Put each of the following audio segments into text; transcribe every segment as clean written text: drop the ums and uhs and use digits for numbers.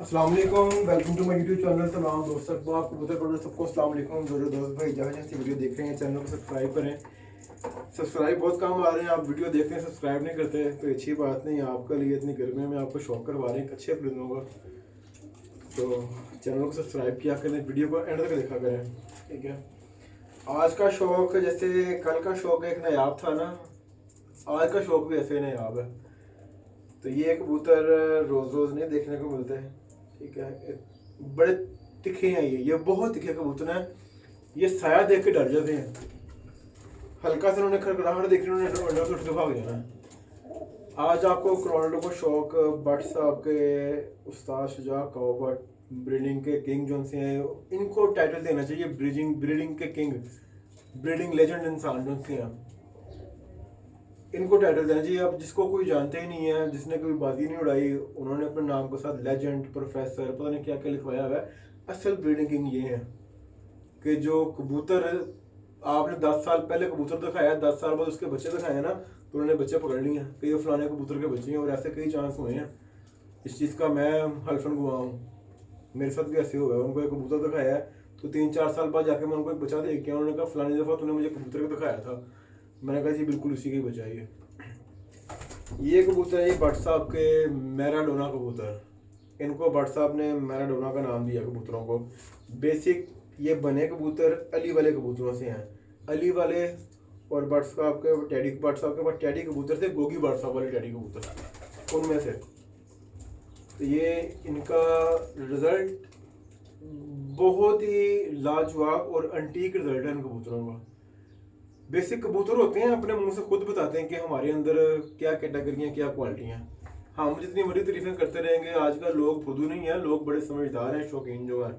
अस्सलाम वालेकुम, welcome to my YouTube channel. तमाम दोस्त अहबाब कबूतर पढ़ो सबको अस्सलाम वालेकुम। जो दोस्त भाई जहाँ जहाँ से वीडियो देख रहे हैं चैनल को सब्सक्राइब करें। सब्सक्राइब बहुत कम आ रहे हैं, आप वीडियो देखते हैं सब्सक्राइब नहीं करते तो अच्छी बात नहीं। आपका लिए इतनी गर्मी में आपको शौक करवा रहे हैं अच्छे परिंदों का, तो चैनल को सब्सक्राइब किया करें, वीडियो को एंड तक देखा करें, ठीक है। आज का शौक जैसे कल का शौक एक नायाब था ना, आज का शौक भी ऐसे ही नायाब है। तो ये कबूतर रोज़ रोज़ नहीं देखने को मिलते हैं, ठीक है। बड़े तिखे हैं ये बहुत तिखे कबूतर हैं। ये साया देख के डर जाते हैं, हल्का सा उन्होंने खड़खड़ाहट देखी उन्होंने अंडर से उठ के भाग जाना। आज आपको क्रोनाडो को शौक भट्ट साहब के उस्ताद शुजा काओ भट्ट ब्रीडिंग के किंग जो से हैं, इनको टाइटल देना चाहिए ब्रीडिंग के किंग, ब्रीडिंग लेजेंड इंसान जो से हैं, इनको टाइटल देना चाहिए। अब जिसको कोई जानते ही नहीं है, जिसने कोई बाजी नहीं उड़ाई, उन्होंने अपने नाम के साथ लेजेंड, प्रोफेसर, पता नहीं क्या क्या लिखवाया हुआ है। असल ब्रीडिंग किंग ये है कि जो कबूतर आपने 10 साल पहले कबूतर दिखाया, 10 साल बाद उसके बच्चे दिखाए ना, तो उन्होंने बच्चे पकड़ लिए हैं कि ये फलाने कबूतर के बच्चे हैं। और ऐसे कई चांस हुए हैं, इस चीज़ का मैं हल्फन गवाह हूँ। मेरे साथ भी ऐसे हुआ है, उनको एक कबूतर दिखाया है तो 3-4 साल बाद जाके मैं उनको एक बच्चा देख के उन्होंने कहा फलानी दफ़ा तूने मुझे कबूतर को दिखाया था। मैंने कहा जी बिल्कुल उसी का ही बचा ये कबूतर है। ये भट्ट साहब के मैराडोना कबूतर, इनको भट्ट साहब ने मैराडोना का नाम दिया कबूतरों को। बेसिक ये बने कबूतर अली वाले कबूतरों से हैं। अली वाले और भट्ट साहब के टैडी, भट्ट साहब के पास टैडी कबूतर थे, गोगी भट्ट साहब वाले टैडी कबूतर उनमें से। तो ये इनका रिजल्ट बहुत ही लाजवाब और अंटीक रिजल्ट है इन कबूतरों का। बेसिक कबूतर होते हैं अपने मुंह से खुद बताते हैं कि हमारे अंदर क्या कैटेगरियाँ, क्या क्वालिटियाँ। हम जितनी बड़ी तारीफें करते रहेंगे, आजकल लोग खुद नहीं है, लोग बड़े समझदार हैं, शौकीन जो है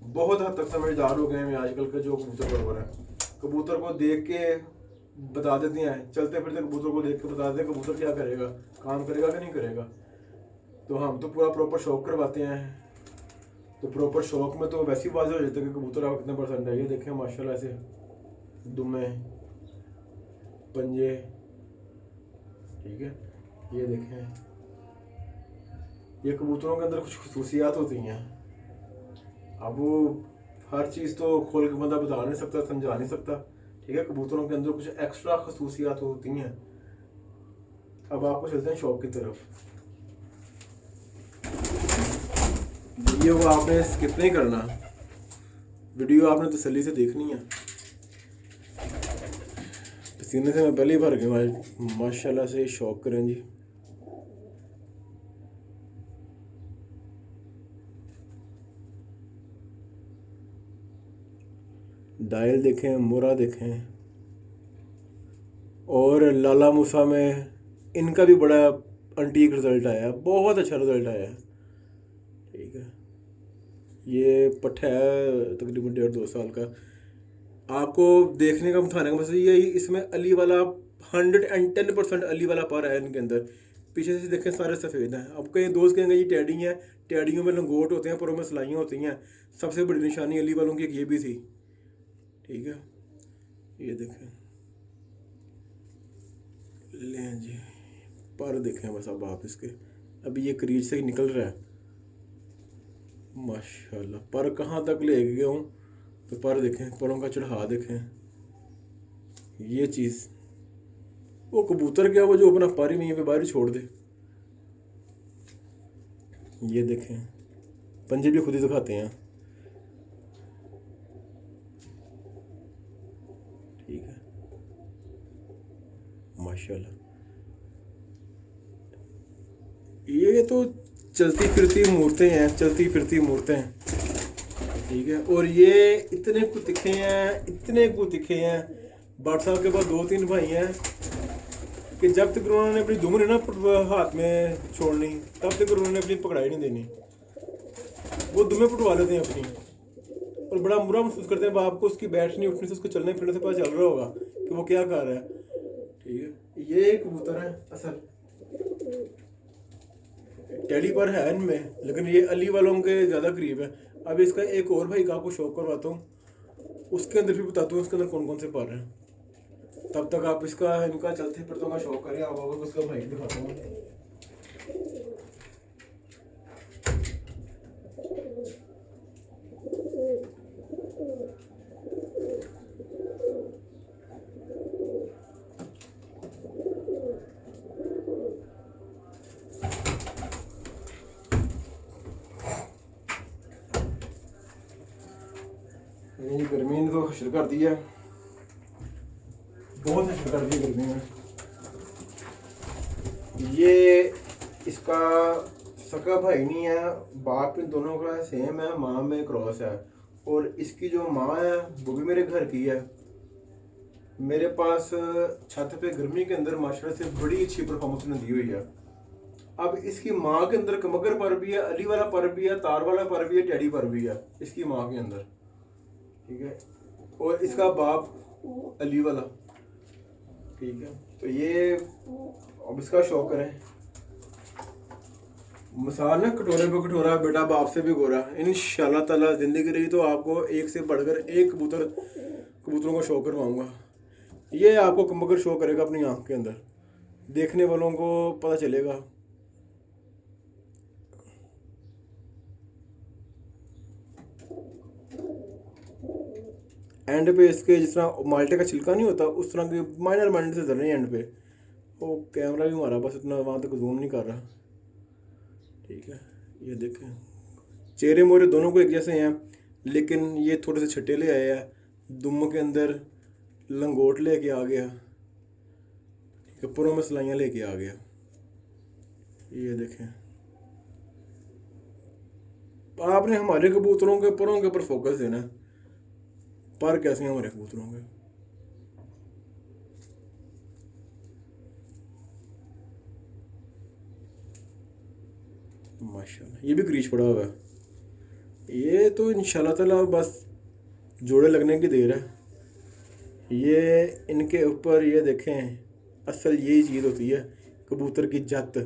बहुत हद तक समझदार हो गए हैं आजकल के जो कबूतर परवर है। कबूतर को देख के बता देते हैं, चलते फिरते कबूतर को देख के बता देते हैं कबूतर क्या करेगा, काम करेगा कि नहीं करेगा। तो हम तो पूरा प्रॉपर शौक करवाते हैं, तो प्रॉपर शौक में तो वैसे ही वाज़ेह हो जाता है कि कबूतर आपको कितना पसंद है। ये देखें माशाल्लाह से दुमे पंजे, ठीक है। ये देखें, ये कबूतरों के अंदर कुछ खसूसियात होती हैं। अब वो हर चीज़ तो खोल के बंदा बता नहीं सकता, समझा नहीं सकता, ठीक है। कबूतरों के अंदर कुछ एक्स्ट्रा खसूसियात होती हैं। अब आपको चलते हैं शौक की तरफ। वीडियो को आपने स्किप नहीं करना, वीडियो आपने तसल्ली से देखनी है। पसीने से मैं पहले ही भर गया माशाल्लाह से। शौक करें जी। डायल देखें, मोरा देखें, और लाला मूसा में इनका भी बड़ा अंटीक रिज़ल्ट आया, बहुत अच्छा रिज़ल्ट आया, ठीक है। ये पट्ठा है तकरीबन 1.5-2 साल का। आपको देखने का बताने का मतलब ये इसमें अली वाला 110% अली वाला पर है इनके अंदर। पीछे से देखें सारे सफ़ेद हैं। अब कई दोस्त कहेंगे ये टैडी हैं, टैडियों में लंगोट होते हैं, परों में सिलाइयाँ होती हैं। सबसे बड़ी निशानी अली वालों की एक ये भी थी, ठीक है। ये देखें, लें जी पर देखें बस अब आप इसके, अभी ये क्रीज से ही निकल रहा है माशाल्लाह। पर कहाँ तक ले गया हूँ, तो पर देखें, परों का चढ़ा देखें। ये चीज़ वो कबूतर क्या, वो जो अपना पर ही वहीं पे बाहर ही छोड़ दे। ये देखें, पंजे भी खुद ही दिखाते हैं, ठीक है माशाल्लाह। ये तो चलती फिरती मूर्तें हैं, चलती फिरती मूर्तें हैं, ठीक है। और ये इतने को तिखे हैं, इतने को तिखे हैं। भट्ट साहब के पास 2-3 भाई हैं कि जब तक उन्होंने अपनी दुम नहीं ना हाथ में छोड़नी, तब तक उन्होंने अपनी पकड़ाई नहीं देनी। वो दुमें पटवा लेते हैं अपनी, और बड़ा बुरा महसूस करते हैं। आपको उसकी बैठने उठने से, उसको चलने फिरने से पता चल रहा होगा कि वो क्या कर रहा है, ठीक है। ये एक कबूतर है असल टैडी पर है इनमें, लेकिन ये अली वालों के ज़्यादा करीब है। अब इसका एक और भाई का आपको शौक करवाता हूँ, उसके अंदर भी बताता हूँ उसके अंदर कौन कौन से पर हैं। तब तक आप इसका इनका चलते फिरतों का शौक करें। आप उसका भाई दिखाता हूँ। ये गर्मी ने तो हशर कर दिया, बहुत हशर कर दिया गर्मी में। ये इसका सका भाई नहीं है, बाप इन दोनों का सेम है, माँ में क्रॉस है। और इसकी जो माँ है वो भी मेरे घर की है। मेरे पास छत पे गर्मी के अंदर माशाल्लाह से बड़ी अच्छी परफॉर्मेंस दी हुई है। अब इसकी माँ के अंदर कमगर पर भी है, अली वाला पर भी है, तार वाला पर भी है, टैडी पर भी है इसकी माँ के अंदर, ठीक है। और इसका बाप अली वाला, ठीक है। तो ये अब इसका शौक करें मिसाल ना, कटोरे पे कटोरा बेटा बाप से भी गोरा। इंशाल्लाह ताला जिंदगी रही तो आपको एक से बढ़कर एक कबूतरों का शौक करवाऊंगा। ये आपको कमगर शो करेगा अपनी आंख के अंदर, देखने वालों को पता चलेगा। एंड पे इसके जिस तरह माल्टे का छिलका नहीं होता उस तरह के माइनर से जर रहे हैं एंड पे। वो कैमरा भी हमारा बस इतना वहाँ तक जूम नहीं कर रहा, ठीक है। ये देखें चेहरे मोरे दोनों को एक जैसे हैं, लेकिन ये थोड़े से छट्टे ले आए हैं। दुम के अंदर लंगोट लेके आ गया, ठीक है, पुरों में सिलाइयाँ लेके आ गया। ये देखें, आपने हमारे कबूतरों के पुरों के ऊपर फोकस देना है, पर कैसे हैं हमारे कबूतरों के। माशाल्लाह ये भी क्रीच पड़ा हुआ है। ये तो इंशाल्लाह ताला बस जोड़े लगने की देर है। ये इनके ऊपर ये देखें, असल यही चीज़ होती है कबूतर की जात।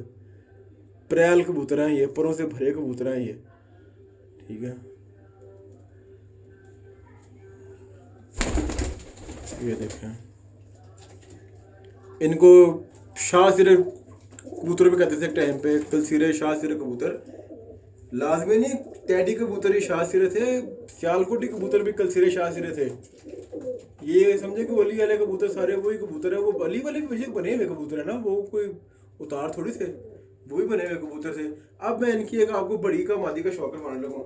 प्रयाल कबूतर हैं ये, परों से भरे कबूतर हैं ये, ठीक है। ये देखें, इनको शाह सिरे कबूतर भी कहते थे टाइम पे, कलसीरे शाह सिरे कबूतर। लाजमी नहीं टैडी कबूतर ही शाह सिरे थे, सियालकोटी कबूतर भी कलसीरे शाह सिरे थे। ये समझे कि वली वाले कबूतर सारे वही कबूतर है। वो वली वाले भी बने हुए कबूतर है ना, वो कोई उतार थोड़ी थे, वो भी बने हुए कबूतर थे। अब मैं इनकी एक आपको बड़ी का मादी का शौक करवाने लगूँ।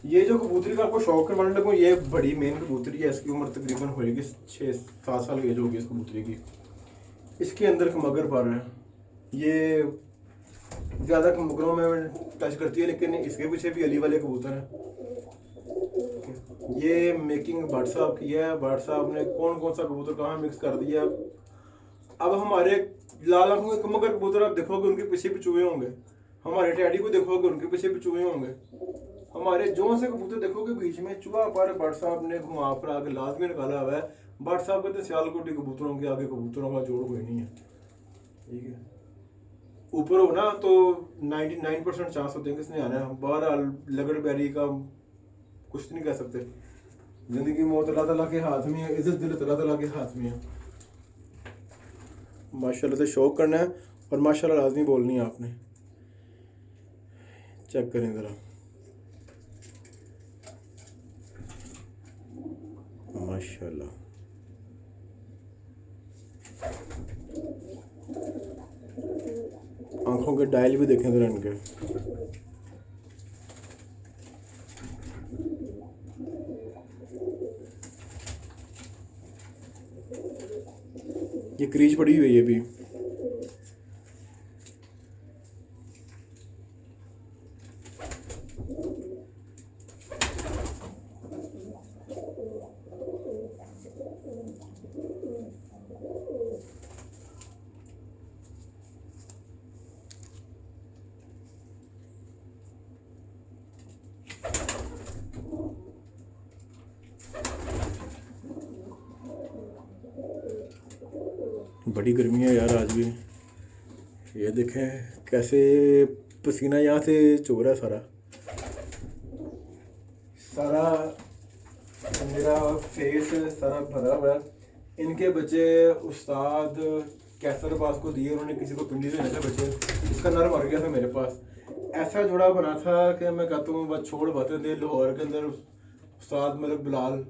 ये जो कबूतरी का आपको शौक करवाने लगूँ, ये बड़ी मेन कबूतरी है। इसकी उम्र तकरीबन होगी 6-7 साल एज होगी इस कबूतरी की। इसके अंदर मगर पर है, ये ज़्यादा मगरों में टच करती है, लेकिन इसके पीछे भी अली वाले कबूतर हैं। ये मेकिंग भट्ट साहब की है। भट्ट साहब ने कौन कौन सा कबूतर कहाँ मिक्स कर दिया। अब हमारे लाल आंखों के मगर कबूतर आप देखोगे उनके पीछे भी चूहे होंगे, हमारे टैडी को देखोगे उनके पीछे भी चूहे होंगे, हमारे जो से कबूतर देखोगे बीच में चूहा पर भट्ट साहब ने घुमा फिरा के लाजमी निकाला हुआ है। भट्ट साहब कहते सियालकोटी कबूतरों के आगे कबूतरों का जोड़ कोई नहीं है, ठीक है। ऊपर हो ना तो 99% चांस होते हैं किसने आना है। बहरहाल लगड़ बैरी का कुछ नहीं कह सकते। जिंदगी मौत अल्लाह ताला के हाथ में है, इज्जत दिल अल्लाह ताला के हाथ में है। माशाल्लाह से शौक करना है और माशाल्लाह लाजमी बोलनी है आपने। चेक करें ज़रा, माशाल्लाह। आंखों के डायल भी देखें ज़रा इनके। ये क्रीज पड़ी हुई है अभी। बड़ी गर्मी है यार आज भी। ये देखें कैसे पसीना यहाँ से चो रहा है सारा मेरा फेस सारा भरा हुआ है। इनके बच्चे उस्ताद कैसरबाज को दिए उन्होंने, किसी को पिंडी देने थे बच्चे, इसका नर मर गया था मेरे पास। ऐसा जोड़ा बना था कि मैं कहता हूँ बस छोड़ बातें थे। लाहौर के अंदर उस्ताद मलिक बिलाल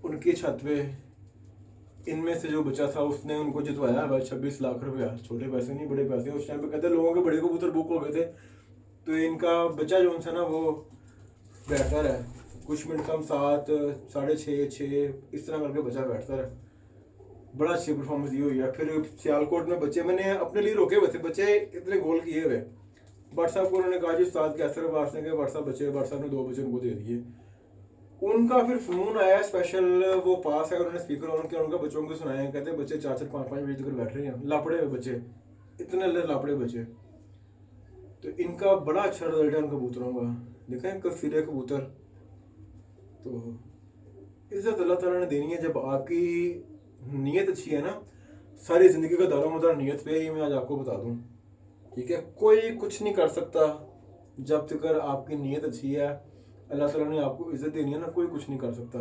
उनकी छत पे इनमें से जो बच्चा था उसने उनको जितवाया भाई 26 लाख रुपया। छोटे पैसे नहीं, बड़े पैसे। उस टाइम पे कहते लोगों के बड़े कबूतर बुक हो गए थे, तो इनका बच्चा जो उनसे ना वो बेहतर है, कुछ मिनट कम 7, 6:30, 6 इस तरह करके बच्चा बैठता है। बड़ा अच्छी परफॉर्मेंस दी हुई है। फिर सियालकोट में बच्चे मैंने अपने लिए रोके हुए थे, बच्चे इतने गोल किए हुए। व्हाट्सएप को उन्होंने कहा जी उस्ताद कैसर बास ने व्हाट्सएप ने 2 बच्चे उनको दे दिए। उनका फिर फोन आया स्पेशल, वो पास है, उन्होंने स्पीकर ऑन किया, उनका बच्चों को सुनाया, कहते बच्चे 4, 5 बजे तक बैठ रहे हैं, लापड़े हुए बच्चे, इतने लापड़े बच्चे। तो इनका बड़ा अच्छा रिजल्ट है उन कबूतरों का। देखें कसीरे कबूतर, तो इज्जत अल्लाह ताला ने देनी है। जब आपकी नीयत अच्छी है ना, सारी ज़िंदगी का दारोमदार नीयत पे ही मैं आज आपको बता दूं, ठीक है। कोई कुछ नहीं कर सकता जब तक आपकी नीयत अच्छी है। अल्लाह ताला ने आपको इज्जत देनी है ना, कोई कुछ नहीं कर सकता।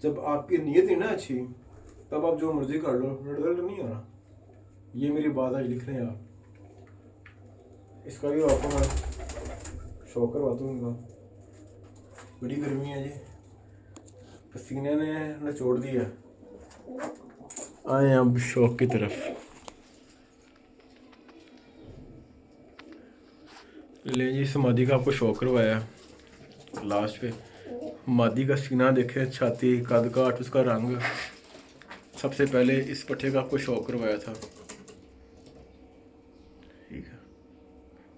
जब आपकी नीयत ही ना अच्छी, तब आप जो मर्जी कर लो, रिजल्ट नहीं आना। ये मेरी बात आज लिख रहे हैं आप। इसका भी आपको मैं शौक करवाता हूँ इनका। बड़ी गर्मी है जी, पसीने ने निचोड़ दिया। आए अब शौक की तरफ। ले जी, समाधि का आपको शौक करवाया लास्ट पे। मादी का सीना देखे, छाती, कद काठ, उसका रंग। सबसे पहले इस पट्टे का आपको शौक करवाया था, ठीक है।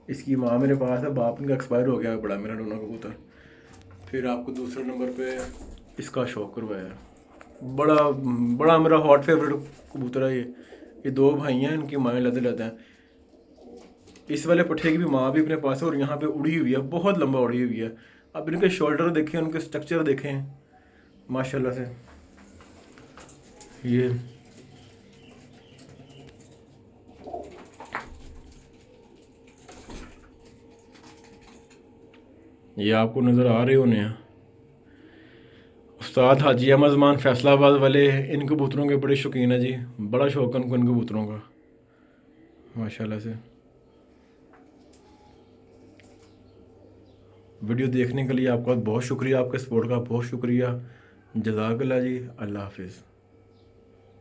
इसकी माँ मेरे पास है, बाप इनका एक्सपायर हो गया, बड़ा मेरा डोना कबूतर। फिर आपको दूसरे नंबर पे इसका शौक करवाया। बड़ा मेरा हॉट फेवरेट कबूतर है ये 2 भाई हैं, इनकी माएँ लदे हैं। इस वाले पट्टे की भी माँ भी अपने पास है, और यहाँ पे उड़ी हुई है, बहुत लंबा उड़ी हुई है। अब इनके शोल्डर देखें, उनके स्ट्रक्चर देखें माशाल्लाह से। ये आपको नज़र आ रहे होने हैं। उस्ताद हाजी अहमद ज़मान फैसलाबाद वाले इन कबूतरों के बड़े शौकीन है जी, बड़ा शौक है उनको इन कबूतरों का माशाल्लाह से। वीडियो देखने के लिए आपका बहुत शुक्रिया, आपके सपोर्ट का बहुत शुक्रिया। जज़ाकल्लाह जी, अल्लाह हाफिज़।